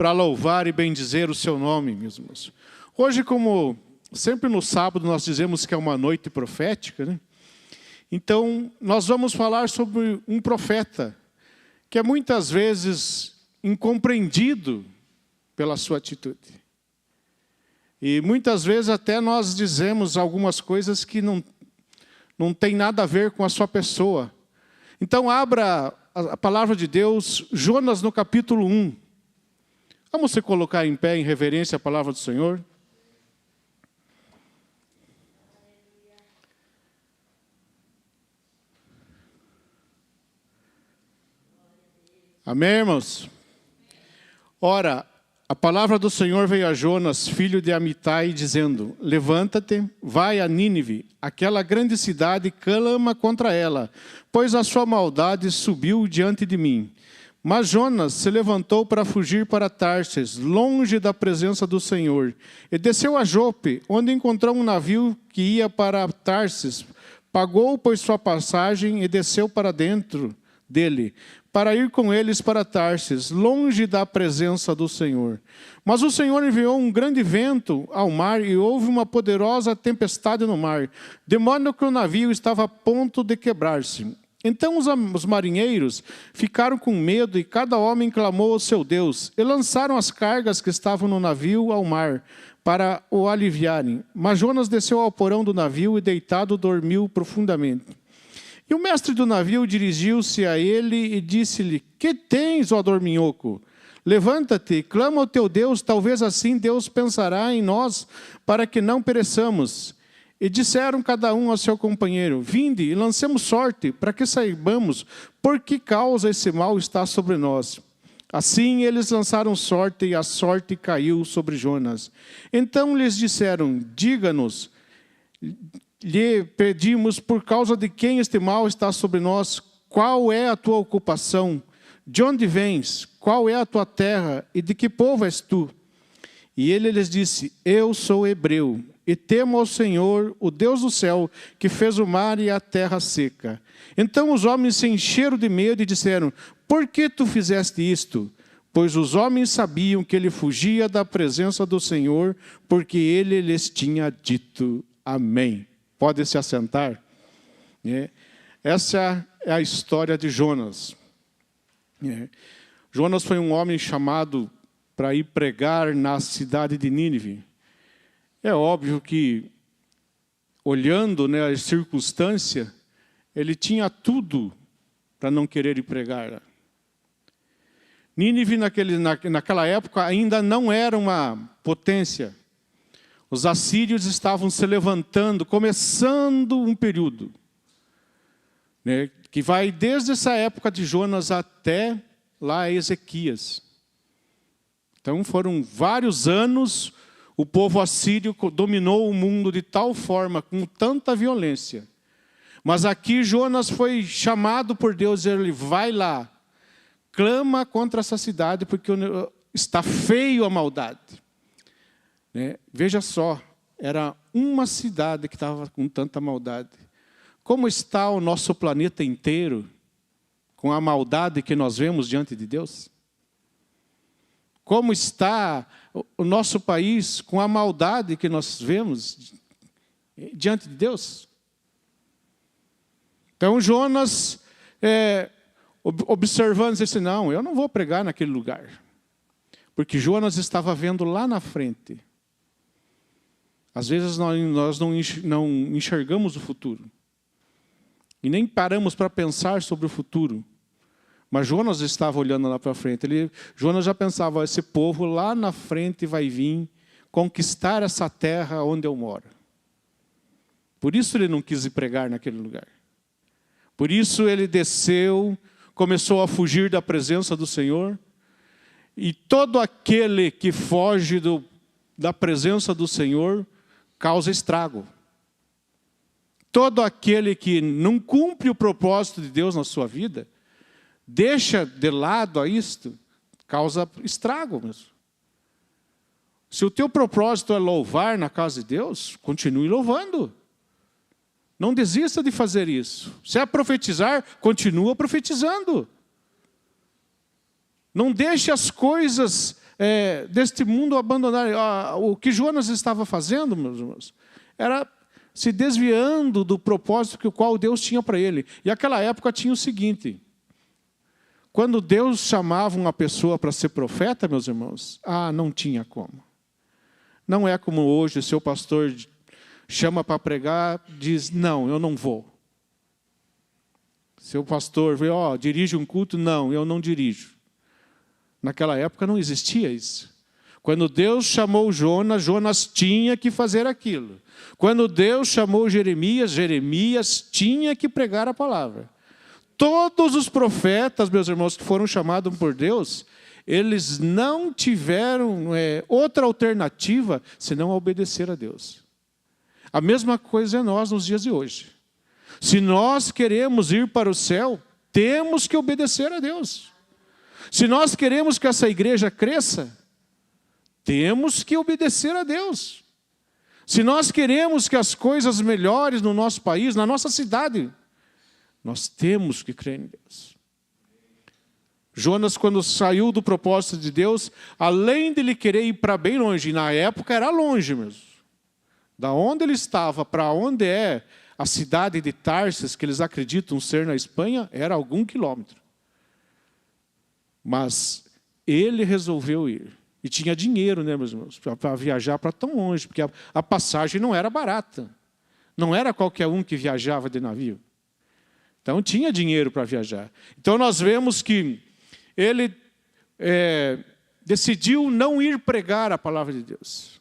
para louvar e bendizer o seu nome, meus irmãos. Hoje, como sempre no sábado nós dizemos que é uma noite profética, né? Então nós vamos falar sobre um profeta que é muitas vezes incompreendido pela sua atitude. E muitas vezes até nós dizemos algumas coisas que não tem nada a ver com a sua pessoa. Então abra a palavra de Deus, Jonas no capítulo 1. Vamos se colocar em pé em reverência à palavra do Senhor. Amém, irmãos? Ora, a palavra do Senhor veio a Jonas, filho de Amitai, dizendo: levanta-te, vai a Nínive, aquela grande cidade, e clama contra ela, pois a sua maldade subiu diante de mim. Mas Jonas se levantou para fugir para Tarsis, longe da presença do Senhor, e desceu a Jope, onde encontrou um navio que ia para Tarsis. Pagou, pois, sua passagem e desceu para dentro dele, para ir com eles para Tarsis, longe da presença do Senhor. Mas o Senhor enviou um grande vento ao mar e houve uma poderosa tempestade no mar, de modo que o navio estava a ponto de quebrar-se. Então os marinheiros ficaram com medo e cada homem clamou ao seu Deus, e lançaram as cargas que estavam no navio ao mar, para o aliviarem. Mas Jonas desceu ao porão do navio e deitado dormiu profundamente. E o mestre do navio dirigiu-se a ele e disse-lhe: que tens, ó dorminhoco? Levanta-te e clama ao teu Deus, talvez assim Deus pensará em nós, para que não pereçamos. E disseram cada um ao seu companheiro: vinde e lancemos sorte, para que saibamos por que causa esse mal está sobre nós. Assim eles lançaram sorte, e a sorte caiu sobre Jonas. Então lhes disseram: diga-nos, lhe pedimos, por causa de quem este mal está sobre nós? Qual é a tua ocupação? De onde vens? Qual é a tua terra? E de que povo és tu? E ele lhes disse: eu sou hebreu, e temo ao Senhor, o Deus do céu, que fez o mar e a terra seca. Então os homens se encheram de medo e disseram: por que tu fizeste isto? Pois os homens sabiam que ele fugia da presença do Senhor, porque ele lhes tinha dito. Amém. Pode se assentar. Essa é a história de Jonas. Jonas foi um homem chamado para ir pregar na cidade de Nínive. É óbvio que, olhando, né, a circunstância, ele tinha tudo para não querer ir pregar. Nínive, naquela época, ainda não era uma potência. Os assírios estavam se levantando, começando um período, né, que vai desde essa época de Jonas até lá Ezequias. Então foram vários anos, o povo assírio dominou o mundo de tal forma, com tanta violência. Mas aqui Jonas foi chamado por Deus, e ele vai lá, clama contra essa cidade, porque está feio a maldade. Veja só, era uma cidade que estava com tanta maldade. Como está o nosso planeta inteiro com a maldade que nós vemos diante de Deus? Como está o nosso país com a maldade que nós vemos diante de Deus? Então Jonas, observando, disse: não, eu não vou pregar naquele lugar. Porque Jonas estava vendo lá na frente. Às vezes nós não enxergamos o futuro. E nem paramos para pensar sobre o futuro. Mas Jonas estava olhando lá para frente. Jonas já pensava: esse povo lá na frente vai vir conquistar essa terra onde eu moro. Por isso ele não quis ir pregar naquele lugar. Por isso ele desceu, começou a fugir da presença do Senhor. E todo aquele que foge da presença do Senhor causa estrago. Todo aquele que não cumpre o propósito de Deus na sua vida, deixa de lado a isto, causa estrago mesmo. Se o teu propósito é louvar na casa de Deus, continue louvando. Não desista de fazer isso. Se é profetizar, continua profetizando. Não deixe as coisas deste mundo abandonarem. O que Jonas estava fazendo, meus irmãos, era se desviando do propósito que o qual Deus tinha para ele. E aquela época tinha o seguinte: quando Deus chamava uma pessoa para ser profeta, meus irmãos, não tinha como. Não é como hoje o seu pastor chama para pregar, diz, não, eu não vou. Seu pastor vê, dirige um culto, não, eu não dirijo. Naquela época não existia isso. Quando Deus chamou Jonas, Jonas tinha que fazer aquilo. Quando Deus chamou Jeremias, Jeremias tinha que pregar a palavra. Todos os profetas, meus irmãos, que foram chamados por Deus, eles não tiveram outra alternativa senão obedecer a Deus. A mesma coisa é nós nos dias de hoje. Se nós queremos ir para o céu, temos que obedecer a Deus. Se nós queremos que essa igreja cresça, temos que obedecer a Deus. Se nós queremos que as coisas melhorem no nosso país, na nossa cidade, nós temos que crer em Deus. Jonas, quando saiu do propósito de Deus, além de ele querer ir para bem longe, na época era longe mesmo. Da onde ele estava para onde é a cidade de Tarsis, que eles acreditam ser na Espanha, era algum quilômetro. Mas ele resolveu ir. E tinha dinheiro, né, meus irmãos, para viajar para tão longe, porque a passagem não era barata. Não era qualquer um que viajava de navio. Então tinha dinheiro para viajar. Então nós vemos que ele decidiu não ir pregar a palavra de Deus.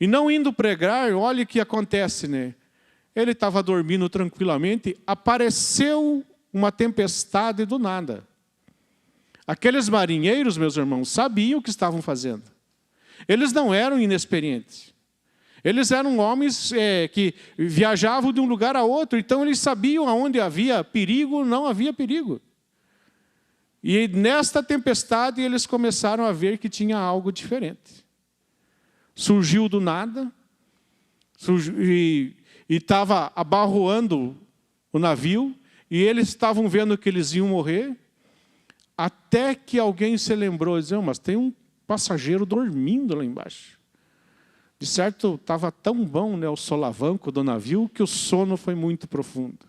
E não indo pregar, olha o que acontece, né? Ele estava dormindo tranquilamente, apareceu uma tempestade do nada. Aqueles marinheiros, meus irmãos, sabiam o que estavam fazendo. Eles não eram inexperientes. Eles eram homens que viajavam de um lugar a outro, então eles sabiam aonde havia perigo, não havia perigo. E nesta tempestade eles começaram a ver que tinha algo diferente. Surgiu do nada, e estava abarroando o navio, e eles estavam vendo que eles iam morrer, até que alguém se lembrou e disse, mas tem um passageiro dormindo lá embaixo. De certo, estava tão bom, né, o solavanco do navio, que o sono foi muito profundo.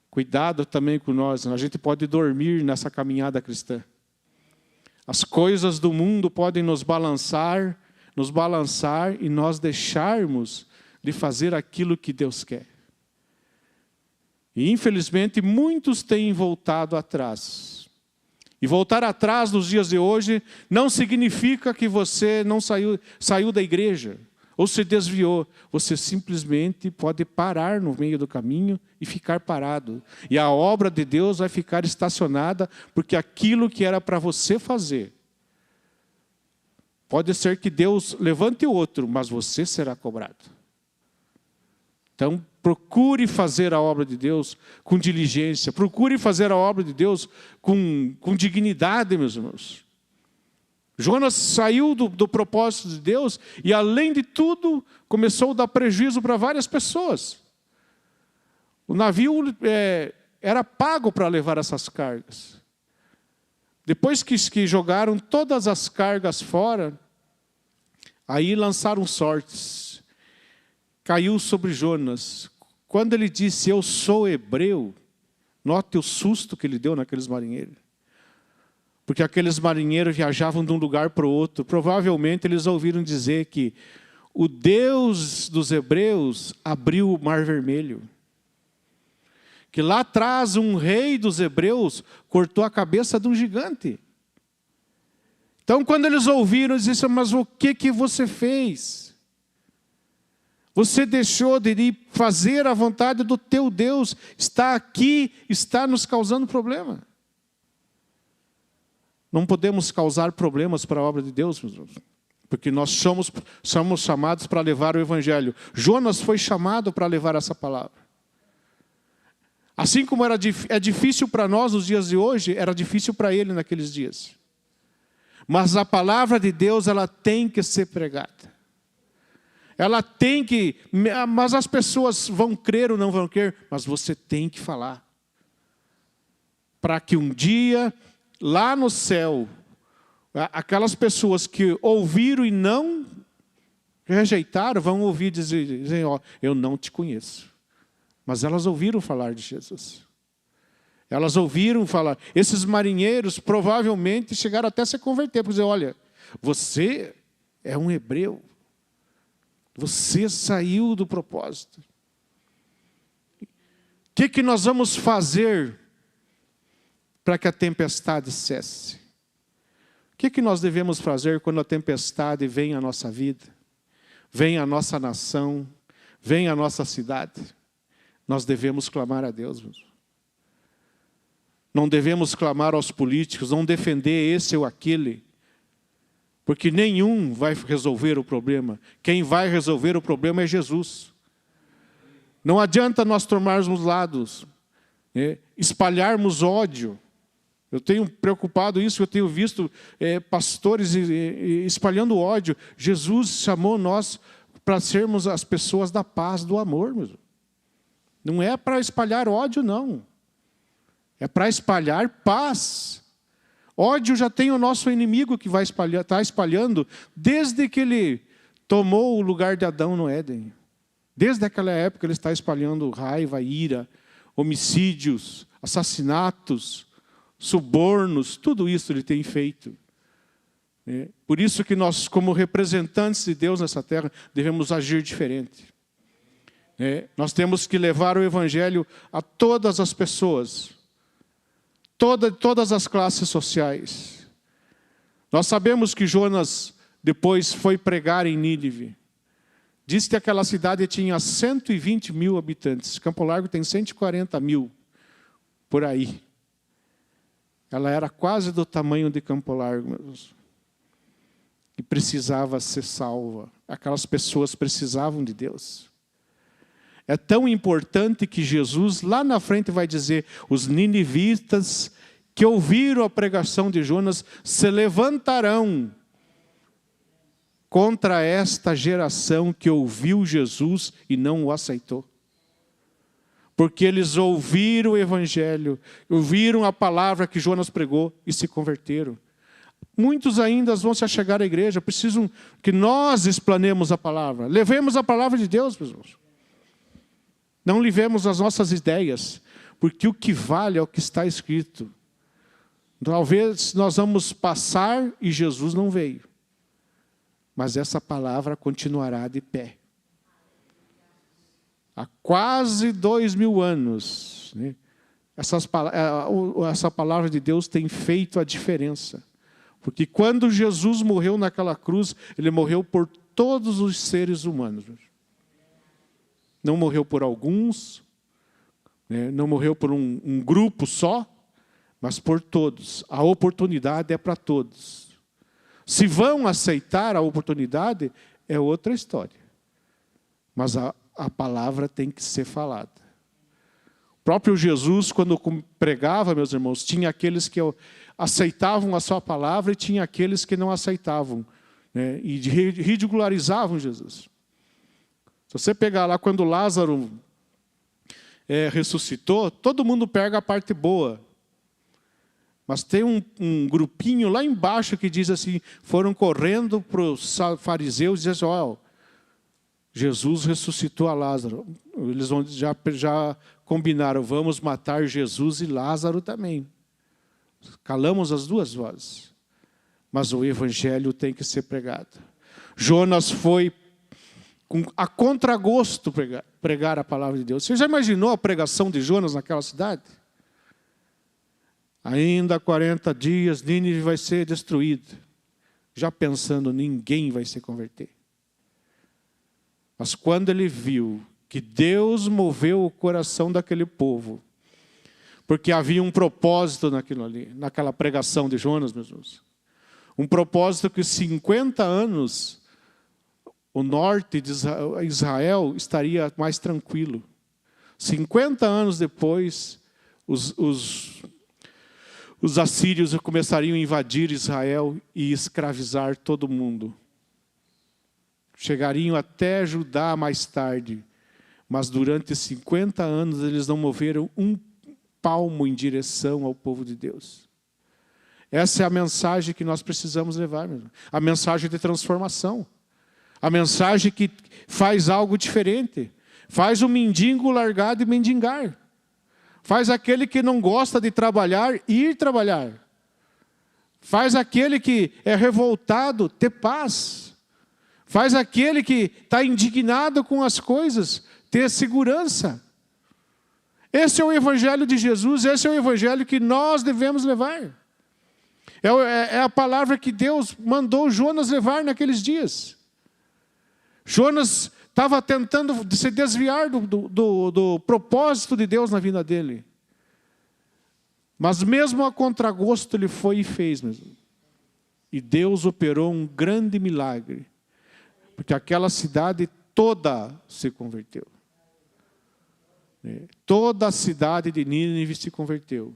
Cuidado também com nós, a gente pode dormir nessa caminhada cristã. As coisas do mundo podem nos balançar e nós deixarmos de fazer aquilo que Deus quer. E infelizmente muitos têm voltado atrás. E voltar atrás nos dias de hoje não significa que você não saiu da igreja ou se desviou. Você simplesmente pode parar no meio do caminho e ficar parado. E a obra de Deus vai ficar estacionada, porque aquilo que era para você fazer, pode ser que Deus levante outro, mas você será cobrado. Então, procure fazer a obra de Deus com diligência. Procure fazer a obra de Deus com dignidade, meus irmãos. Jonas saiu do propósito de Deus e, além de tudo, começou a dar prejuízo para várias pessoas. O navio era pago para levar essas cargas. Depois que jogaram todas as cargas fora, aí lançaram sortes. Caiu sobre Jonas. Quando ele disse, eu sou hebreu, note o susto que ele deu naqueles marinheiros. Porque aqueles marinheiros viajavam de um lugar para o outro. Provavelmente eles ouviram dizer que o Deus dos hebreus abriu o Mar Vermelho. Que lá atrás um rei dos hebreus cortou a cabeça de um gigante. Então quando eles ouviram, eles disseram, mas o que você fez? Você deixou de ir fazer a vontade do teu Deus. Está aqui, está nos causando problema. Não podemos causar problemas para a obra de Deus, meus irmãos, porque nós somos chamados para levar o Evangelho. Jonas foi chamado para levar essa palavra. Assim como é difícil para nós nos dias de hoje, era difícil para ele naqueles dias. Mas a palavra de Deus, ela tem que ser pregada. Ela tem que, mas as pessoas vão crer ou não vão crer, mas você tem que falar. Para que um dia, lá no céu, Aquelas pessoas que ouviram e não rejeitaram, vão ouvir dizer, ó, eu não te conheço. Mas elas ouviram falar de Jesus. Elas ouviram falar. Esses marinheiros provavelmente chegaram até a se converter, para dizer, olha, você é um hebreu. Você saiu do propósito. O que nós vamos fazer para que a tempestade cesse? O que nós devemos fazer quando a tempestade vem à nossa vida? Vem à nossa nação? Vem à nossa cidade? Nós devemos clamar a Deus, mesmo. Não devemos clamar aos políticos, não defender esse ou aquele, porque nenhum vai resolver o problema. Quem vai resolver o problema é Jesus. Não adianta nós tomarmos lados, espalharmos ódio. Eu tenho preocupado isso, eu tenho visto pastores espalhando ódio. Jesus chamou nós para sermos as pessoas da paz, do amor mesmo. Não é para espalhar ódio, não. É para espalhar paz. Ódio já tem o nosso inimigo que vai está espalhando desde que ele tomou o lugar de Adão no Éden. Desde aquela época ele está espalhando raiva, ira, homicídios, assassinatos, subornos, tudo isso ele tem feito. Por isso que nós, como representantes de Deus nessa terra, devemos agir diferente. Nós temos que levar o Evangelho a todas as pessoas, todas as classes sociais. Nós sabemos que Jonas depois foi pregar em Nínive. Diz que aquela cidade tinha 120 mil habitantes. Campo Largo tem 140 mil, por aí. Ela era quase do tamanho de Campo Largo. E precisava ser salva. Aquelas pessoas precisavam de Deus. É tão importante que Jesus, lá na frente, vai dizer, os ninivitas que ouviram a pregação de Jonas se levantarão contra esta geração que ouviu Jesus e não o aceitou. Porque eles ouviram o Evangelho, ouviram a palavra que Jonas pregou e se converteram. Muitos ainda vão se achegar à igreja, precisam que nós explanemos a palavra. Levemos a palavra de Deus, meus irmãos. Não levemos as nossas ideias, porque o que vale é o que está escrito. Talvez nós vamos passar e Jesus não veio. Mas essa palavra continuará de pé. Há quase 2000 anos, essa palavra de Deus tem feito a diferença. Porque quando Jesus morreu naquela cruz, ele morreu por todos os seres humanos. Não morreu por alguns, não morreu por um grupo só, mas por todos. A oportunidade é para todos. Se vão aceitar a oportunidade, é outra história. Mas a palavra tem que ser falada. O próprio Jesus, quando pregava, meus irmãos, tinha aqueles que aceitavam a sua palavra e tinha aqueles que não aceitavam, e ridicularizavam Jesus. Se você pegar lá quando Lázaro ressuscitou, todo mundo pega a parte boa. Mas tem um grupinho lá embaixo que diz assim, foram correndo para os fariseus e dizem assim, Jesus ressuscitou a Lázaro. Eles já combinaram, vamos matar Jesus e Lázaro também. Calamos as duas vozes. Mas o Evangelho tem que ser pregado. Jonas foi a contragosto pregar a palavra de Deus. Você já imaginou a pregação de Jonas naquela cidade? Ainda 40 dias, Nínive vai ser destruída. Já pensando, ninguém vai se converter. Mas quando ele viu que Deus moveu o coração daquele povo, porque havia um propósito naquilo ali, naquela pregação de Jonas, meus irmãos. Um propósito que 50 anos o norte de Israel estaria mais tranquilo. 50 anos depois, os assírios começariam a invadir Israel e escravizar todo mundo. Chegariam até Judá mais tarde, mas durante 50 anos eles não moveram um palmo em direção ao povo de Deus. Essa é a mensagem que nós precisamos levar, mesmo. A mensagem de transformação. A mensagem que faz algo diferente. Faz o mendigo largar de mendigar. Faz aquele que não gosta de trabalhar, ir trabalhar. Faz aquele que é revoltado, ter paz. Faz aquele que está indignado com as coisas, ter segurança. Esse é o Evangelho de Jesus, esse é o Evangelho que nós devemos levar. É a palavra que Deus mandou Jonas levar naqueles dias. Jonas estava tentando se desviar do propósito de Deus na vida dele. Mas mesmo a contragosto ele foi e fez mesmo. E Deus operou um grande milagre. Porque aquela cidade toda se converteu. Toda a cidade de Nínive se converteu.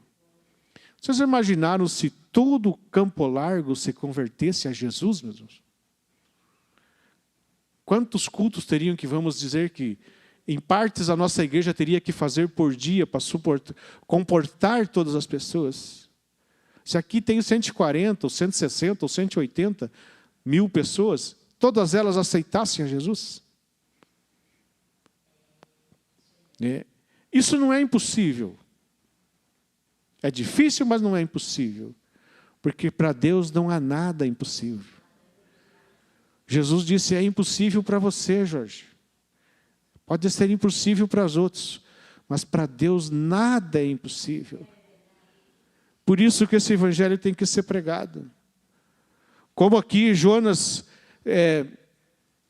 Vocês imaginaram se todo o Campo Largo se convertesse a Jesus mesmo? Quantos cultos teriam que, vamos dizer que, em partes a nossa igreja teria que fazer por dia para comportar todas as pessoas? Se aqui tem 140, ou 160, ou 180 mil pessoas, todas elas aceitassem a Jesus? Isso não é impossível. É difícil, mas não é impossível. Porque para Deus não há nada impossível. Jesus disse, é impossível para você, Jorge. Pode ser impossível para os outros. Mas para Deus nada é impossível. Por isso que esse evangelho tem que ser pregado. Como aqui Jonas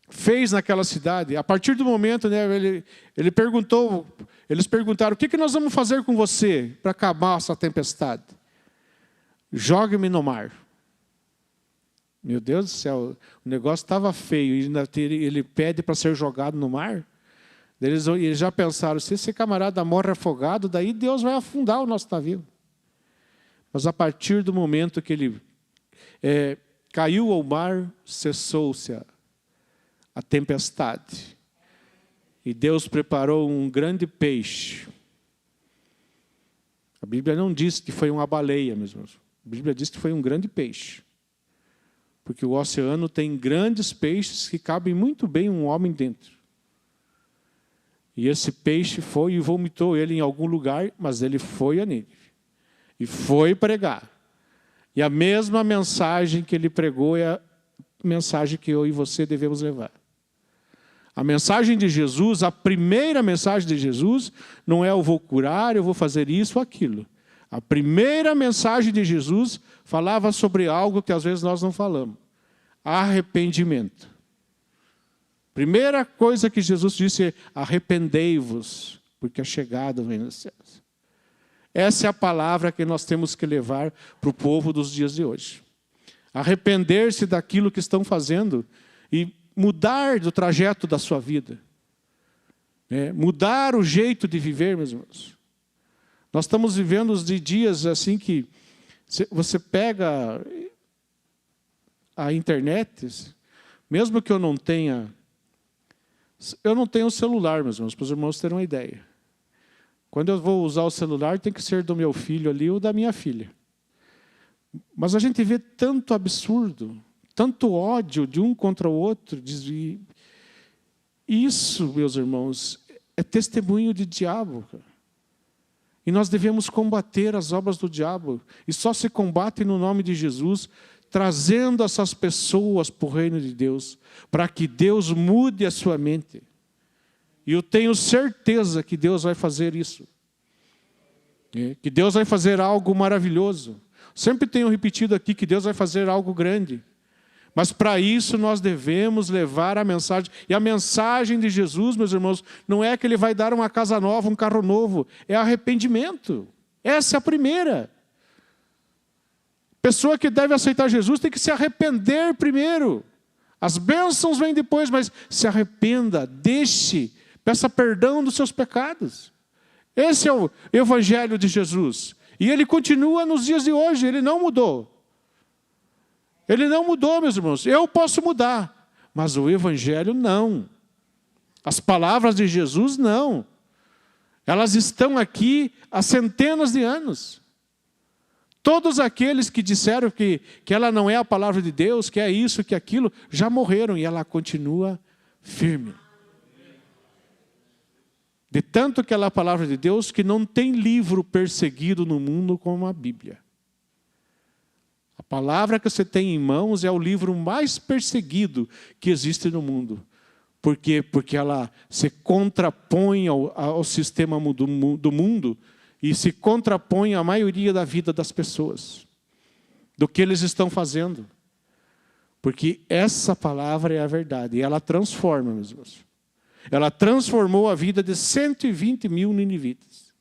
fez naquela cidade. A partir do momento, ele perguntou, eles perguntaram, o que nós vamos fazer com você para acabar essa tempestade? Jogue-me no mar. Meu Deus do céu, o negócio estava feio. Ele pede para ser jogado no mar. Eles já pensaram, se esse camarada morre afogado, daí Deus vai afundar o nosso navio. Mas a partir do momento que ele caiu ao mar, cessou-se a tempestade. E Deus preparou um grande peixe. A Bíblia não diz que foi uma baleia mesmo. A Bíblia diz que foi um grande peixe. Porque o oceano tem grandes peixes que cabem muito bem um homem dentro. E esse peixe foi e vomitou ele em algum lugar, mas ele foi a Nínive. E foi pregar. E a mesma mensagem que ele pregou é a mensagem que eu e você devemos levar. A mensagem de Jesus, a primeira mensagem de Jesus, não é eu vou curar, eu vou fazer isso ou aquilo. A primeira mensagem de Jesus falava sobre algo que às vezes nós não falamos. Arrependimento. Primeira coisa que Jesus disse é arrependei-vos, porque é chegado o reino dos céus. Essa é a palavra que nós temos que levar para o povo dos dias de hoje. Arrepender-se daquilo que estão fazendo e mudar do trajeto da sua vida. Mudar o jeito de viver, meus irmãos. Nós estamos vivendo de dias assim que você pega a internet, mesmo que eu não tenha celular, meus irmãos, para os irmãos terem uma ideia. Quando eu vou usar o celular, tem que ser do meu filho ali ou da minha filha. Mas a gente vê tanto absurdo, tanto ódio de um contra o outro. Isso, meus irmãos, é testemunho de diabo. E nós devemos combater as obras do diabo. E só se combate no nome de Jesus, trazendo essas pessoas para o reino de Deus, para que Deus mude a sua mente. E eu tenho certeza que Deus vai fazer isso. Que Deus vai fazer algo maravilhoso. Sempre tenho repetido aqui que Deus vai fazer algo grande. Mas para isso nós devemos levar a mensagem. E a mensagem de Jesus, meus irmãos, não é que Ele vai dar uma casa nova, um carro novo. É arrependimento. Essa é a primeira. Pessoa que deve aceitar Jesus tem que se arrepender primeiro. As bênçãos vêm depois, mas se arrependa, deixe, peça perdão dos seus pecados. Esse é o Evangelho de Jesus. E ele continua nos dias de hoje, ele não mudou. Ele não mudou, meus irmãos. Eu posso mudar, mas o Evangelho não. As palavras de Jesus não. Elas estão aqui há centenas de anos. Todos aqueles que disseram que ela não é a palavra de Deus, que é isso, que é aquilo, já morreram e ela continua firme. De tanto que ela é a palavra de Deus, que não tem livro perseguido no mundo como a Bíblia. A palavra que você tem em mãos é o livro mais perseguido que existe no mundo. Por quê? Porque ela se contrapõe ao sistema do mundo e se contrapõe à maioria da vida das pessoas, do que eles estão fazendo. Porque essa palavra é a verdade, e ela transforma, meus irmãos. Ela transformou a vida de 120 mil ninivitas.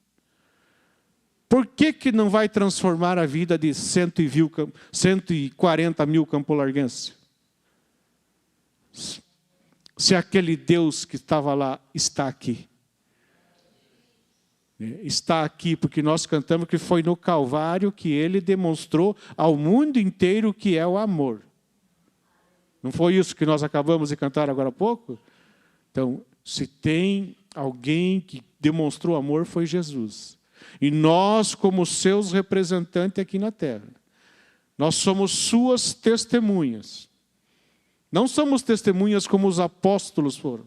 Por que não vai transformar a vida de 140 mil campolarguenses? Se aquele Deus que estava lá está aqui. Está aqui porque nós cantamos que foi no Calvário que Ele demonstrou ao mundo inteiro que é o amor. Não foi isso que nós acabamos de cantar agora há pouco? Então, se tem alguém que demonstrou amor, foi Jesus. E nós, como seus representantes aqui na terra, nós somos suas testemunhas. Não somos testemunhas como os apóstolos foram.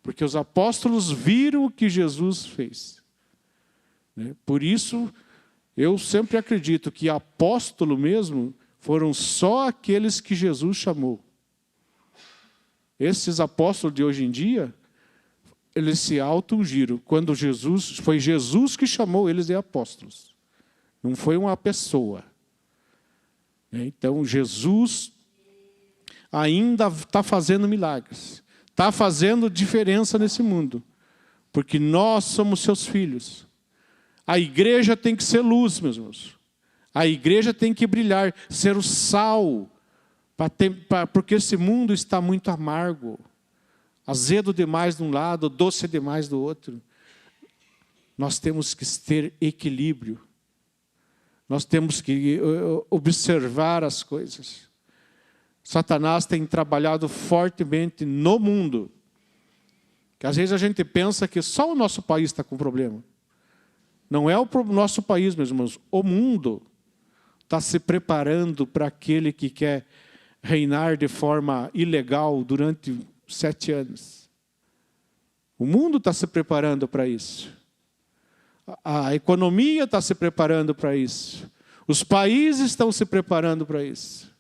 Porque os apóstolos viram o que Jesus fez. Por isso, eu sempre acredito que apóstolo mesmo foram só aqueles que Jesus chamou. Esses apóstolos de hoje em dia, eles se auto-ungiram. Quando foi Jesus que chamou eles de apóstolos. Não foi uma pessoa. Então, Jesus ainda está fazendo milagres. Está fazendo diferença nesse mundo. Porque nós somos seus filhos. A igreja tem que ser luz, meus irmãos. A igreja tem que brilhar, ser o sal. Porque esse mundo está muito amargo. Azedo demais de um lado, doce demais do outro. Nós temos que ter equilíbrio. Nós temos que observar as coisas. Satanás tem trabalhado fortemente no mundo. Que às vezes a gente pensa que só o nosso país está com problema. Não é o nosso país, meus irmãos. O mundo está se preparando para aquele que quer reinar de forma ilegal durante 7 anos. O mundo está se preparando para isso. A economia está se preparando para isso. Os países estão se preparando para isso.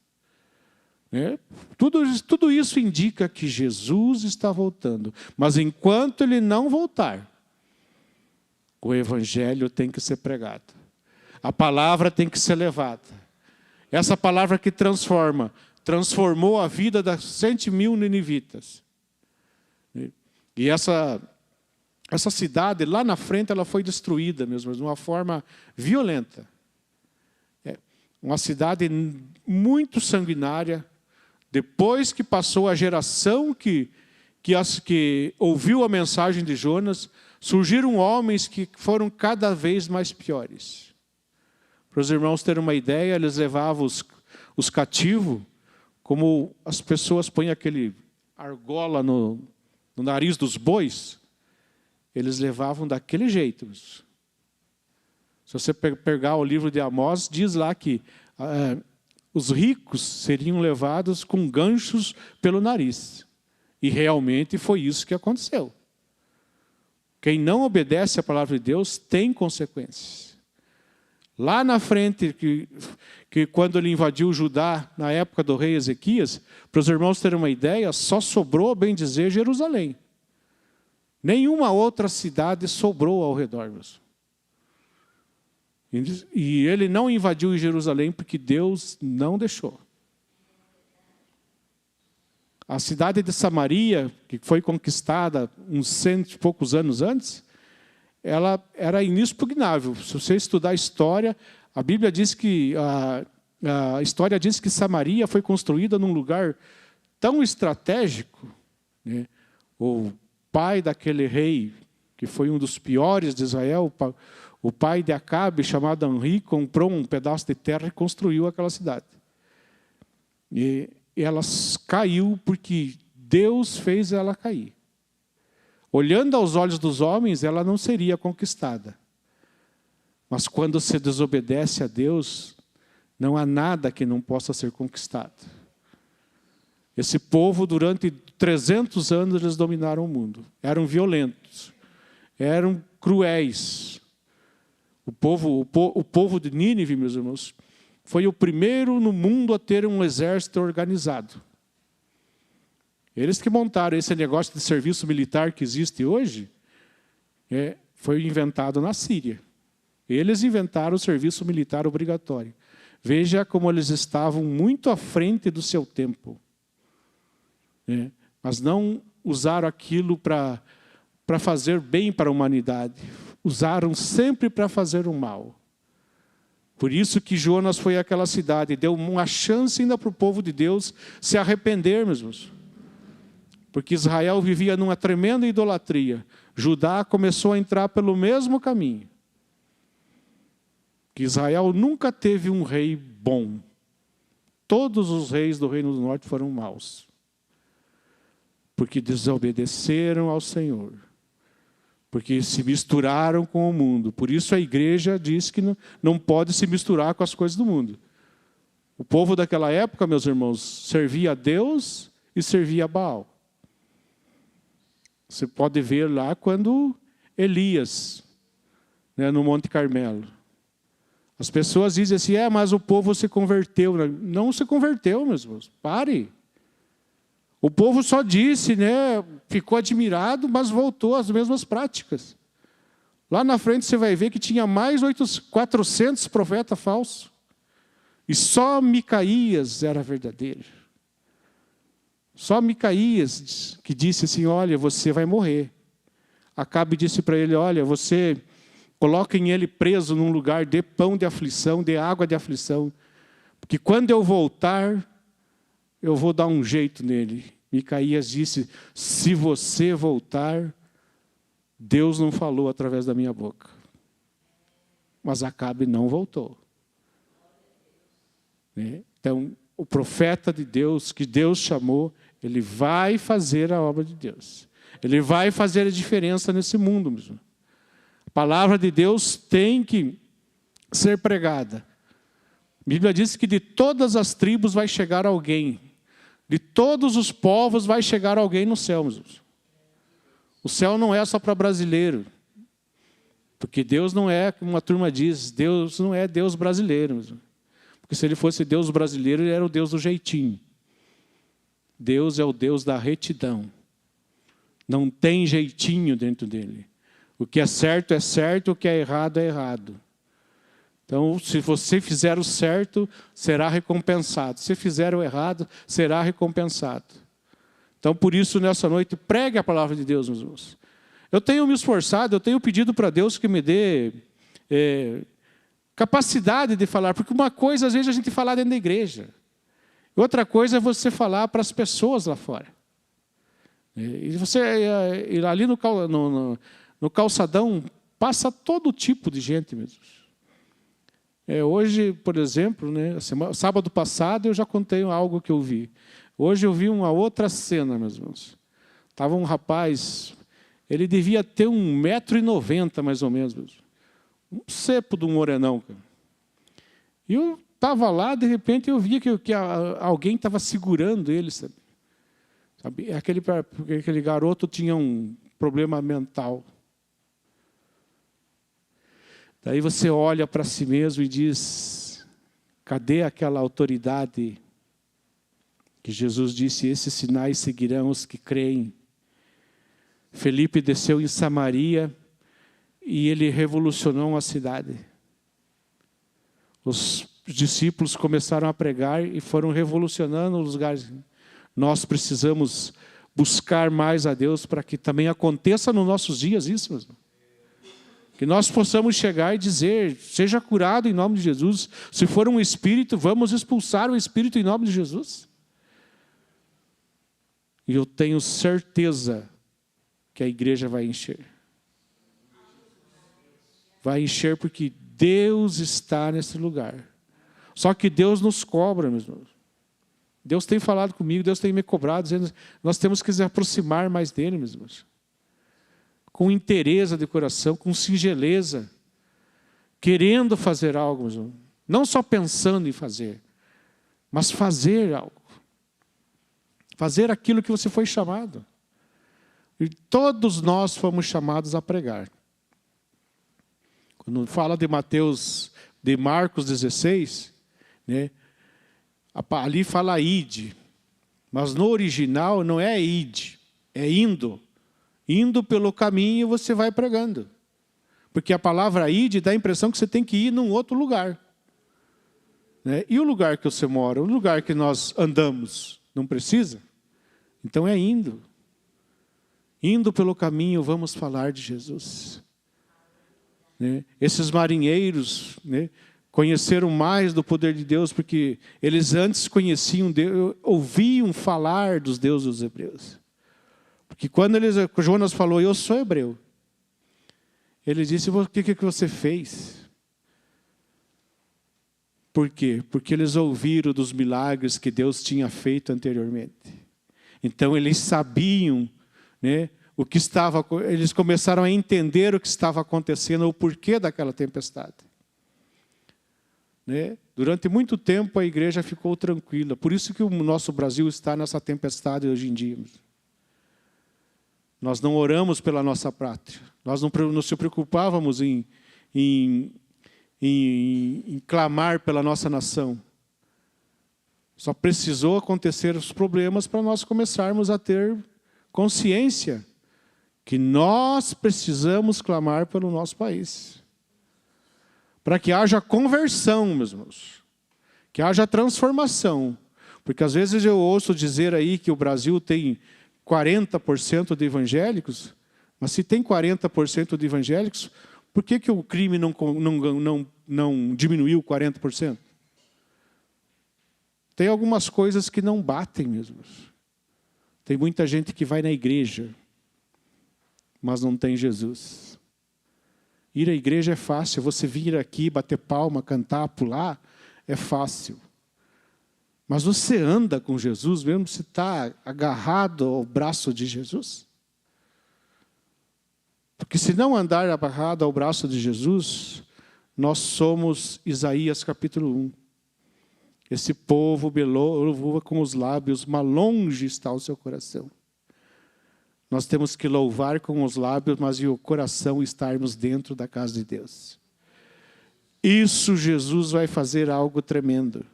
Tudo isso indica que Jesus está voltando. Mas enquanto Ele não voltar, o evangelho tem que ser pregado. A palavra tem que ser levada. Essa palavra que transformou a vida das 100 mil ninivitas. E essa cidade, lá na frente, ela foi destruída mesmo, de uma forma violenta. Uma cidade muito sanguinária. Depois que passou a geração que ouviu a mensagem de Jonas, surgiram homens que foram cada vez mais piores. Para os irmãos terem uma ideia, eles levavam os cativos, como as pessoas põem aquele argola no nariz dos bois, eles levavam daquele jeito. Se você pegar o livro de Amós, diz lá que os ricos seriam levados com ganchos pelo nariz. E realmente foi isso que aconteceu. Quem não obedece à palavra de Deus tem consequências. Lá na frente, que quando ele invadiu Judá, na época do rei Ezequias, para os irmãos terem uma ideia, só sobrou, bem dizer, Jerusalém. Nenhuma outra cidade sobrou ao redor. E ele não invadiu Jerusalém porque Deus não deixou. A cidade de Samaria, que foi conquistada uns 100 e poucos anos antes, ela era inexpugnável. Se você estudar a história, a Bíblia diz que a história diz que Samaria foi construída num lugar tão estratégico, O pai daquele rei, que foi um dos piores de Israel, o pai de Acabe, chamado Anri, comprou um pedaço de terra e construiu aquela cidade. E ela caiu porque Deus fez ela cair. Olhando aos olhos dos homens, ela não seria conquistada. Mas quando você desobedece a Deus, não há nada que não possa ser conquistado. Esse povo, durante 300 anos, eles dominaram o mundo. Eram violentos, eram cruéis. O povo de Nínive, meus irmãos, foi o primeiro no mundo a ter um exército organizado. Eles que montaram esse negócio de serviço militar que existe hoje, foi inventado na Síria. Eles inventaram o serviço militar obrigatório. Veja como eles estavam muito à frente do seu tempo. Mas não usaram aquilo para fazer bem para a humanidade. Usaram sempre para fazer o mal. Por isso que Jonas foi àquela cidade, deu uma chance ainda para o povo de Deus se arrepender, meus irmãos. Porque Israel vivia numa tremenda idolatria. Judá começou a entrar pelo mesmo caminho. Que Israel nunca teve um rei bom. Todos os reis do Reino do Norte foram maus. Porque desobedeceram ao Senhor. Porque se misturaram com o mundo. Por isso a igreja diz que não pode se misturar com as coisas do mundo. O povo daquela época, meus irmãos, servia a Deus e servia a Baal. Você pode ver lá quando Elias, no Monte Carmelo. As pessoas dizem assim, mas o povo se converteu. Não se converteu, meus irmãos. Pare. O povo só disse, ficou admirado, mas voltou às mesmas práticas. Lá na frente você vai ver que tinha mais 400 profetas falsos. E só Micaías era verdadeiro. Só Micaías que disse assim, olha, você vai morrer. Acabe disse para ele, olha, você coloquem ele preso num lugar, dê pão de aflição, dê água de aflição. Porque quando eu voltar, eu vou dar um jeito nele. Micaías disse, se você voltar, Deus não falou através da minha boca. Mas Acabe não voltou. Então, o profeta de Deus, que Deus chamou, ele vai fazer a obra de Deus. Ele vai fazer a diferença nesse mundo mesmo. A palavra de Deus tem que ser pregada. A Bíblia diz que de todas as tribos vai chegar alguém. De todos os povos vai chegar alguém no céu. O céu não é só para brasileiro. Porque Deus não é, como uma turma diz, Deus não é Deus brasileiro. Porque se ele fosse Deus brasileiro, ele era o Deus do jeitinho. Deus é o Deus da retidão. Não tem jeitinho dentro dele. O que é certo, o que é errado. Então, se você fizer o certo, será recompensado. Se fizer o errado, será recompensado. Então, por isso, nessa noite, pregue a palavra de Deus, meus irmãos. Eu tenho me esforçado, eu tenho pedido para Deus que me dê capacidade de falar. Porque uma coisa, às vezes, a gente fala dentro da igreja. Outra coisa é você falar para as pessoas lá fora. E você ir ali no calçadão, passa todo tipo de gente mesmo. Hoje, por exemplo, sábado passado eu já contei algo que eu vi. Hoje eu vi uma outra cena, meus irmãos. Estava um rapaz, ele devia ter 1,90 m mais ou menos. Um cepo de um morenão. E eu estava lá, de repente eu via que alguém estava segurando ele. Sabe? Aquele garoto tinha um problema mental. Daí você olha para si mesmo e diz, cadê aquela autoridade que Jesus disse, esses sinais seguirão os que creem. Felipe desceu em Samaria e ele revolucionou a cidade. Os discípulos começaram a pregar e foram revolucionando os lugares. Nós precisamos buscar mais a Deus para que também aconteça nos nossos dias isso mesmo. Que nós possamos chegar e dizer, seja curado em nome de Jesus. Se for um espírito, vamos expulsar o espírito em nome de Jesus. E eu tenho certeza que a igreja vai encher. Vai encher porque Deus está nesse lugar. Só que Deus nos cobra, meus irmãos. Deus tem falado comigo, Deus tem me cobrado, dizendo nós temos que nos aproximar mais dele, meus irmãos. Com interesse de coração, com singeleza. querendo fazer algo, meus irmãos. Não só pensando em fazer, mas fazer algo. Fazer aquilo que você foi chamado. E todos nós fomos chamados a pregar. Quando fala de Marcos 16, né, ali fala ide, mas no original não é ide, é indo. Indo pelo caminho você vai pregando. Porque a palavra ide dá a impressão que você tem que ir num outro lugar. Né? E o lugar que você mora, o lugar que nós andamos, não precisa? Então é indo. Indo pelo caminho, vamos falar de Jesus. Né? Esses marinheiros, né, conheceram mais do poder de Deus, porque eles antes conheciam Deus, ouviam falar dos deuses dos hebreus. Porque quando Jonas falou, eu sou hebreu, ele disse, o que você fez? Por quê? Porque eles ouviram dos milagres que Deus tinha feito anteriormente. Então eles sabiam, né, o que estava, eles começaram a entender o que estava acontecendo, o porquê daquela tempestade. Né? Durante muito tempo a igreja ficou tranquila. Por isso que o nosso Brasil está nessa tempestade hoje em dia. Nós não oramos pela nossa pátria. Nós não nos preocupávamos em clamar pela nossa nação. Só precisou acontecer os problemas para nós começarmos a ter consciência que nós precisamos clamar pelo nosso país. Para que haja conversão, meus irmãos. Que haja transformação. Porque às vezes eu ouço dizer aí que o Brasil tem 40% de evangélicos, mas se tem 40% de evangélicos, por que o crime não diminuiu 40%? Tem algumas coisas que não batem mesmo. Tem muita gente que vai na igreja, mas não tem Jesus. Ir à igreja é fácil, você vir aqui, bater palma, cantar, pular, é fácil. Mas você anda com Jesus mesmo? Você está agarrado ao braço de Jesus? Porque se não andar agarrado ao braço de Jesus, nós somos Isaías capítulo 1. Esse povo louva com os lábios, mas longe está o seu coração. Nós temos que louvar com os lábios, mas e o coração estarmos dentro da casa de Deus. Isso Jesus vai fazer algo tremendo.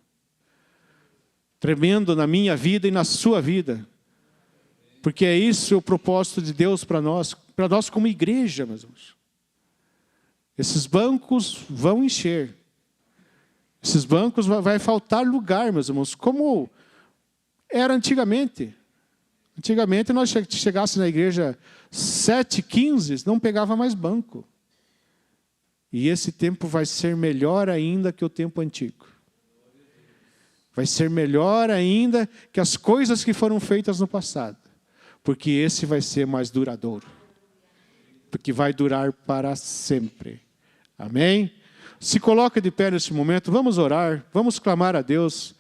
Tremendo na minha vida e na sua vida. Porque é isso o propósito de Deus para nós como igreja, meus irmãos. Esses bancos vão encher. Esses bancos vai faltar lugar, meus irmãos, como era antigamente. Antigamente nós chegássemos na igreja 7h15, não pegava mais banco. E esse tempo vai ser melhor ainda que o tempo antigo. Vai ser melhor ainda que as coisas que foram feitas no passado. Porque esse vai ser mais duradouro. Porque vai durar para sempre. Amém? Se coloca de pé nesse momento, vamos orar, vamos clamar a Deus.